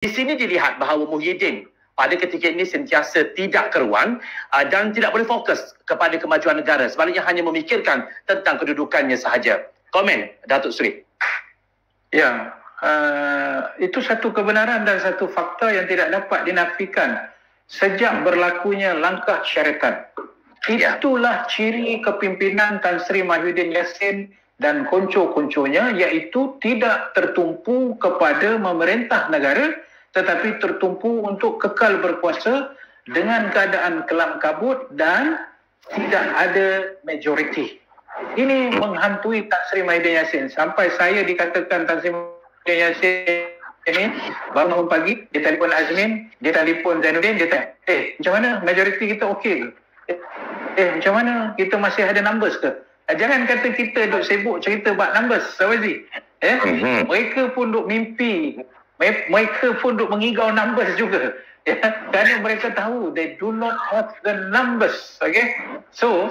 Di sini dilihat bahawa Muhyiddin pada ketika ini sentiasa tidak keruan dan tidak boleh fokus kepada kemajuan negara. Sebaliknya hanya memikirkan tentang kedudukannya sahaja. Komen, Datuk Seri. Ya, itu satu kebenaran dan satu fakta yang tidak dapat dinafikan sejak berlakunya langkah syarikat. Itulah ciri kepimpinan Tan Sri Mahyudin Yassin dan konco-konconya, iaitu tidak tertumpu kepada memerintah negara tetapi tertumpu untuk kekal berkuasa dengan keadaan kelam kabut dan tidak ada majoriti. Ini menghantui Tan Sri Mahyudin Yassin sampai saya dikatakan Tan Sri Mahyudin Yassin ini bangun pagi, dia telefon Azmin, dia telefon Zainuddin, dia tanya, macam mana majoriti kita okey ke? Macam mana kita masih ada numbers ke? Jangan kata kita duk sibuk cerita about numbers, Sawazi. Mereka pun duk mimpi, mereka pun duk mengigau numbers juga. Kerana mereka tahu they do not have the numbers. Okay? So,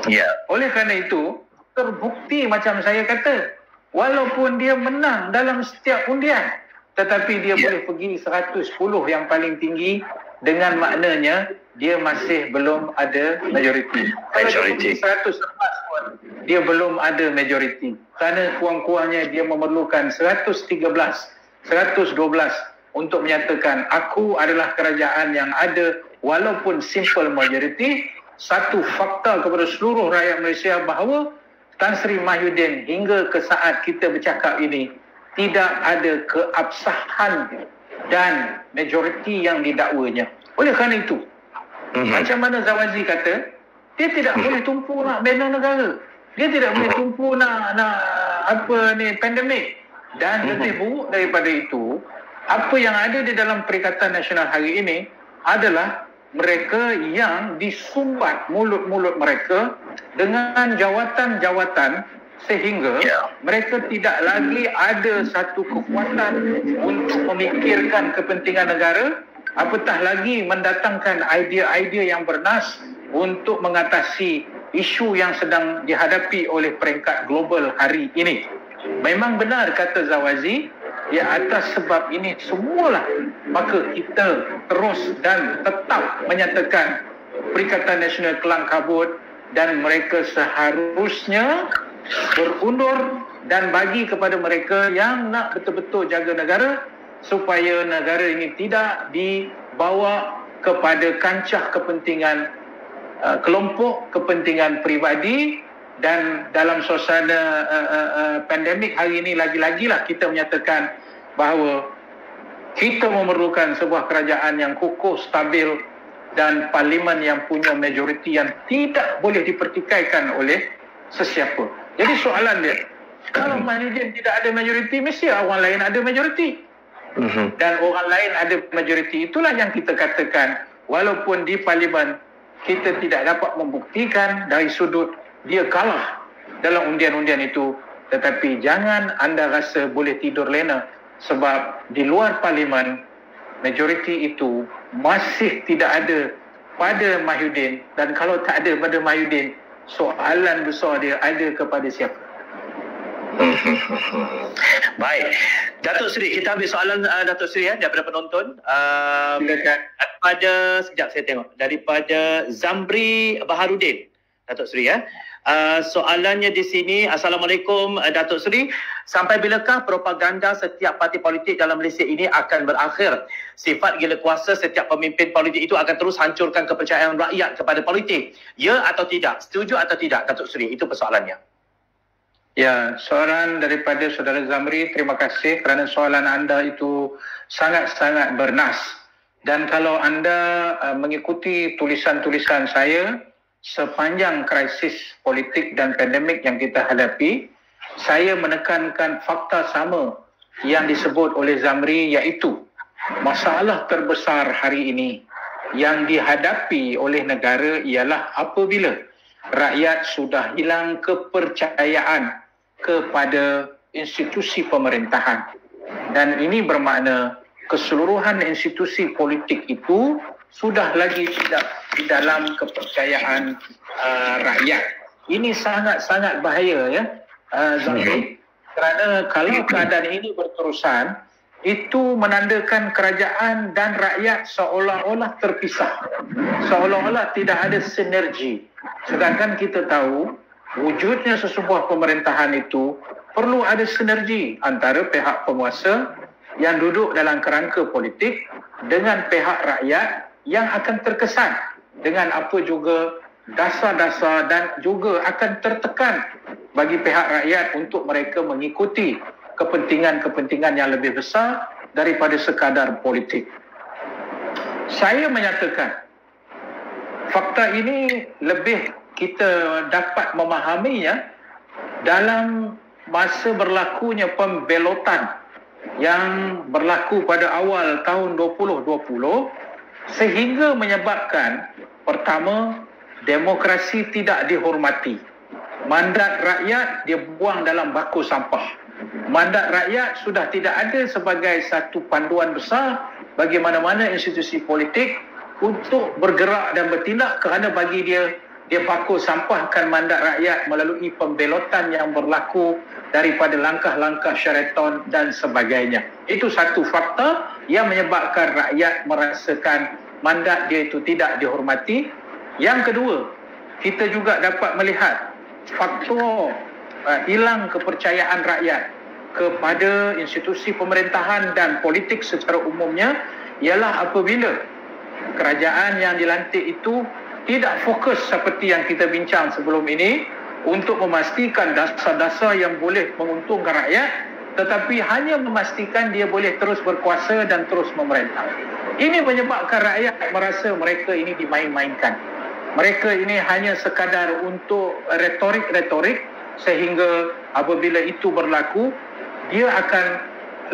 oleh kerana itu, terbukti macam saya kata, walaupun dia menang dalam setiap undian, tetapi dia boleh pergi 110 yang paling tinggi, dengan maknanya dia masih belum ada majoriti. Kalau dia 100 lepas pun dia belum ada majoriti. Kerana kurang-kurangnya dia memerlukan 113, 112 untuk menyatakan aku adalah kerajaan yang ada walaupun simple majoriti. Satu fakta kepada seluruh rakyat Malaysia bahawa Tan Sri Mahyudin hingga ke saat kita bercakap ini tidak ada keabsahan dan majoriti yang didakwanya. Oleh kerana itu, macam mana Zawazi kata, dia tidak boleh tumpu nak bina negara. Dia tidak boleh tumpu nak pandemik. Dan lebih buruk daripada itu, apa yang ada di dalam Perikatan Nasional hari ini adalah mereka yang disumbat mulut-mulut mereka dengan jawatan-jawatan sehingga mereka tidak lagi ada satu kekuatan untuk memikirkan kepentingan negara, apatah lagi mendatangkan idea-idea yang bernas untuk mengatasi isu yang sedang dihadapi oleh peringkat global hari ini. Memang benar kata Zawazi, atas sebab ini semualah maka kita terus dan tetap menyatakan Perikatan Nasional kelam kabut dan mereka seharusnya berundur dan bagi kepada mereka yang nak betul-betul jaga negara supaya negara ini tidak dibawa kepada kancah kepentingan kelompok, kepentingan peribadi. Dan dalam suasana pandemik hari ini lagi-lagilah kita menyatakan bahawa kita memerlukan sebuah kerajaan yang kukuh, stabil dan parlimen yang punya majoriti yang tidak boleh dipertikaikan oleh sesiapa. Jadi soalan dia, kalau Mahyudin tidak ada majoriti, mesti orang lain ada majoriti. Dan orang lain ada majoriti. Itulah yang kita katakan, walaupun di parlimen kita tidak dapat membuktikan dari sudut dia kalah dalam undian-undian itu, tetapi jangan anda rasa boleh tidur lena sebab di luar parlimen majoriti itu masih tidak ada pada Mahyudin, dan kalau tak ada pada Mahyudin, soalan besar dia ada kepada siapa? Baik, Datuk Seri, kita ambil soalan Datuk Seri daripada penonton. Silakan. Sekejap saya tengok daripada Zamri Baharudin, Datuk Seri soalannya di sini. Assalamualaikum Datuk Seri, sampai bilakah propaganda setiap parti politik dalam Malaysia ini akan berakhir? Sifat gila kuasa setiap pemimpin politik itu akan terus hancurkan kepercayaan rakyat kepada politik. Ya atau tidak? Setuju atau tidak Datuk Seri? Itu persoalannya. Ya, soalan daripada saudara Zamri, terima kasih kerana soalan anda itu sangat-sangat bernas. Dan kalau anda mengikuti tulisan-tulisan saya sepanjang krisis politik dan pandemik yang kita hadapi, saya menekankan fakta sama yang disebut oleh Zamri, iaitu masalah terbesar hari ini yang dihadapi oleh negara ialah apabila rakyat sudah hilang kepercayaan kepada institusi pemerintahan. Dan ini bermakna keseluruhan institusi politik itu sudah lagi tidak di dalam kepercayaan rakyat. Ini sangat-sangat bahaya Zamri. Kerana kalau keadaan ini berterusan, itu menandakan kerajaan dan rakyat seolah-olah terpisah, seolah-olah tidak ada sinergi. Sedangkan kita tahu wujudnya sesebuah pemerintahan itu perlu ada sinergi antara pihak penguasa yang duduk dalam kerangka politik dengan pihak rakyat yang akan terkesan dengan apa juga dasar-dasar dan juga akan tertekan bagi pihak rakyat untuk mereka mengikuti kepentingan-kepentingan yang lebih besar daripada sekadar politik. Saya menyatakan fakta ini lebih kita dapat memahaminya dalam masa berlakunya pembelotan yang berlaku pada awal tahun 2020 sehingga menyebabkan pertama, demokrasi tidak dihormati. Mandat rakyat dia buang dalam bako sampah. Mandat rakyat sudah tidak ada sebagai satu panduan besar bagi mana-mana institusi politik untuk bergerak dan bertindak kerana bagi dia bako sampahkan mandat rakyat melalui pembelotan yang berlaku daripada langkah-langkah Sheraton dan sebagainya. Itu satu fakta yang menyebabkan rakyat merasakan mandat dia itu tidak dihormati. Yang kedua, kita juga dapat melihat faktor hilang kepercayaan rakyat kepada institusi pemerintahan dan politik secara umumnya ialah apabila kerajaan yang dilantik itu tidak fokus seperti yang kita bincang sebelum ini untuk memastikan dasar-dasar yang boleh menguntungkan rakyat, tetapi hanya memastikan dia boleh terus berkuasa dan terus memerintah. Ini menyebabkan rakyat merasa mereka ini dimain-mainkan. Mereka ini hanya sekadar untuk retorik-retorik sehingga apabila itu berlaku, dia akan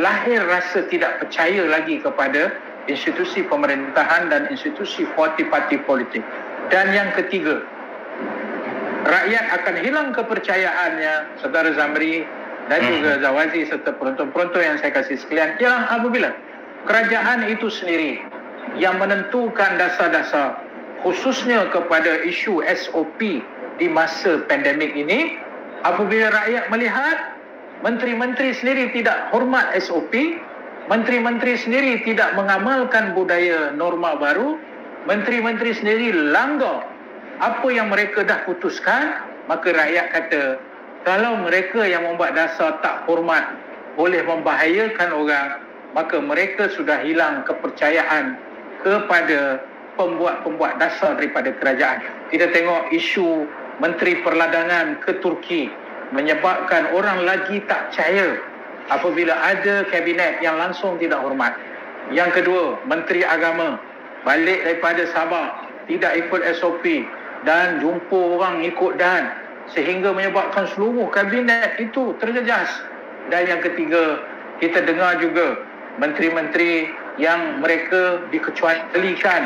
lahir rasa tidak percaya lagi kepada institusi pemerintahan dan institusi parti-parti politik. Dan yang ketiga, rakyat akan hilang kepercayaannya, Saudara Zamri dan juga Zawazi serta penonton-penonton yang saya kasih sekalian, ialah apabila kerajaan itu sendiri yang menentukan dasar-dasar khususnya kepada isu SOP di masa pandemik ini. Apabila rakyat melihat menteri-menteri sendiri tidak hormat SOP, menteri-menteri sendiri tidak mengamalkan budaya norma baru, menteri-menteri sendiri langgar apa yang mereka dah putuskan, maka rakyat kata kalau mereka yang membuat dasar tak hormat boleh membahayakan orang, maka mereka sudah hilang kepercayaan kepada pembuat-pembuat dasar daripada kerajaan. Kita tengok isu Menteri Perladangan ke Turki menyebabkan orang lagi tak percaya apabila ada kabinet yang langsung tidak hormat. Yang kedua, Menteri Agama balik daripada Sabah tidak ikut SOP dan jumpa orang ikut dan sehingga menyebabkan seluruh kabinet itu terjejas. Dan yang ketiga, kita dengar juga menteri-menteri yang mereka dikecualikan,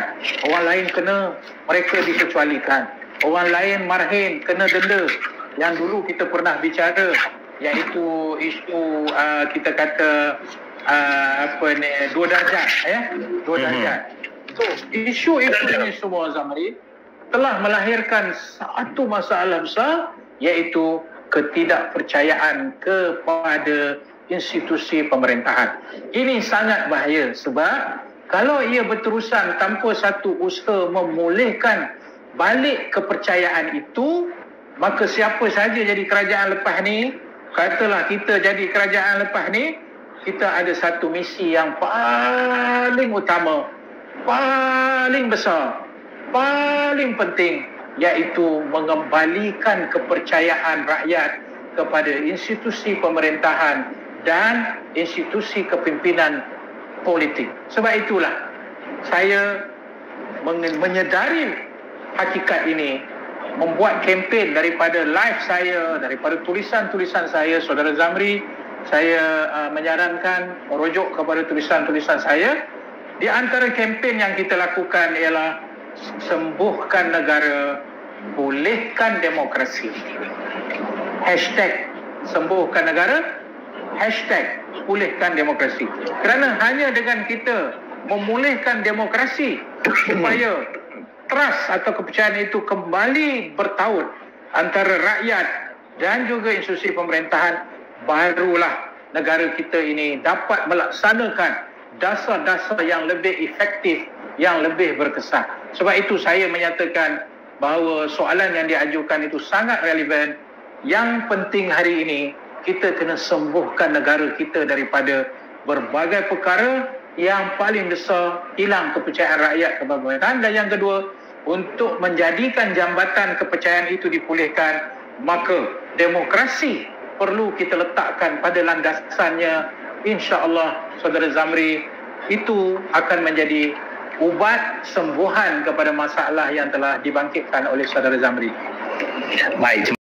orang lain kena, mereka dikecualikan, orang lain marhin, kena denda. Yang dulu kita pernah bicara, iaitu isu kita kata dua darjat, dua darjat. So, isu itu ini semua, Zamri, telah melahirkan satu masalah besar, iaitu ketidakpercayaan kepada institusi pemerintahan. Ini sangat bahaya sebab kalau ia berterusan tanpa satu usaha memulihkan balik kepercayaan itu, maka siapa saja jadi kerajaan lepas ni, katalah kita jadi kerajaan lepas ni, kita ada satu misi yang paling utama, paling besar, paling penting, iaitu mengembalikan kepercayaan rakyat kepada institusi pemerintahan dan institusi kepimpinan politik. Sebab itulah saya menyedari hakikat ini, membuat kempen daripada live saya, daripada tulisan-tulisan saya, Saudara Zamri, saya menyarankan merujuk kepada tulisan-tulisan saya. Di antara kempen yang kita lakukan ialah sembuhkan negara, pulihkan demokrasi. Hashtag sembuhkan negara, hashtag pulihkan demokrasi. Kerana hanya dengan kita memulihkan demokrasi supaya trust atau kepercayaan itu kembali bertaut antara rakyat dan juga institusi pemerintahan, barulah negara kita ini dapat melaksanakan dasar-dasar yang lebih efektif, yang lebih berkesan. Sebab itu saya menyatakan bahawa soalan yang diajukan itu sangat relevan. Yang penting hari ini, kita kena sembuhkan negara kita daripada berbagai perkara. Yang paling besar, hilang kepercayaan rakyat kepada pemerintahan. Dan yang kedua, untuk menjadikan jambatan kepercayaan itu dipulihkan, maka demokrasi perlu kita letakkan pada landasannya. InsyaAllah, Saudara Zamri, itu akan menjadi ubat sembuhan kepada masalah yang telah dibangkitkan oleh Saudara Zamri. Baik.